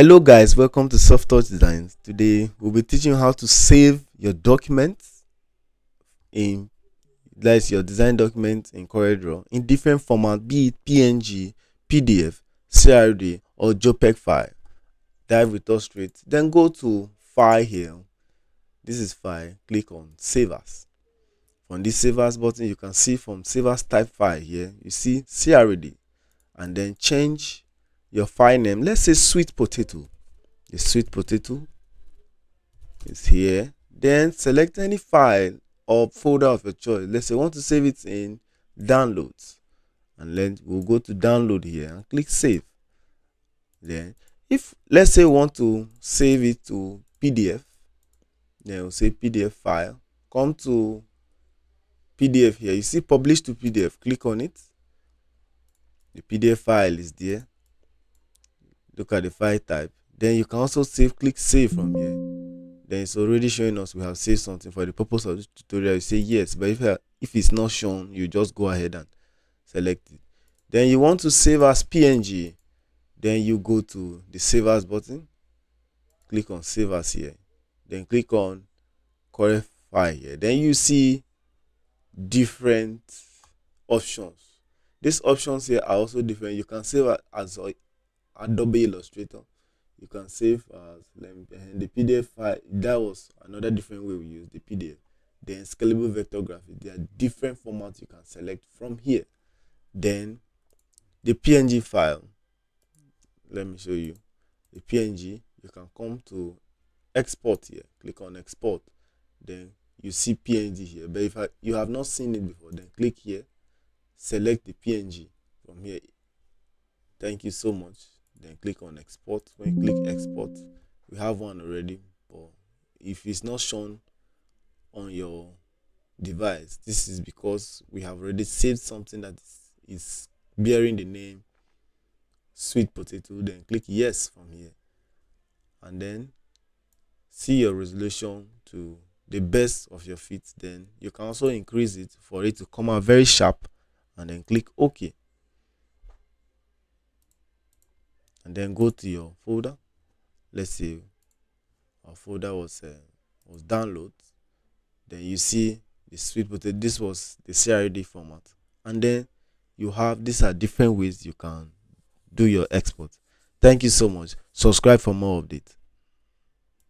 Hello guys, welcome to Soft Touch Designs. Today we'll be teaching you how to save your documents in that's your design document in CorelDRAW in different formats, be it PNG, PDF, CRD or JPG file. Dive with us straight. Then go to File here. This is File. Click on Save As. On this Save As button, you can see from Save As type file here, you see CRD, and then change your file name. Let's say sweet potato. The sweet potato is here. Then select any file or folder of your choice. Let's say you want to save it in downloads, and then we'll go to download here and click save. Then if let's say you want to save it to PDF, then we'll say PDF file. Come to PDF here. You see publish to PDF. Click on it. The PDF file is there. Look at the file type. Then you can also save. Click save from here. Then it's already showing us we have saved something. For the purpose of this tutorial, you say yes, but if it's not shown, you just go ahead and select it. Then you want to save as PNG, then you go to the save as button, click on save as here, then click on correct file here. Then you see different options. These options here are also different. You can save as Adobe Illustrator. You can save as the PDF file. That was another different way we use the PDF. Then scalable vector graphics. There are different formats you can select from here. Then the PNG file. Let me show you the PNG. You can come to export here. Click on export. Then you see PNG here. But if you have not seen it before, then click here. Select the PNG from here. Thank you so much. Then click on export. When you click export, we have one already, but if it's not shown on your device, this is because we have already saved something that is bearing the name sweet potato. Then click yes from here, and then see your resolution to the best of your fit. Then you can also increase it for it to come out very sharp, and then click OK. And then go to your folder. Let's say our folder was download. Then you see the sweet potato. This was the CRD format, and then you have these are different ways you can do your export. Thank you so much. Subscribe for more updates.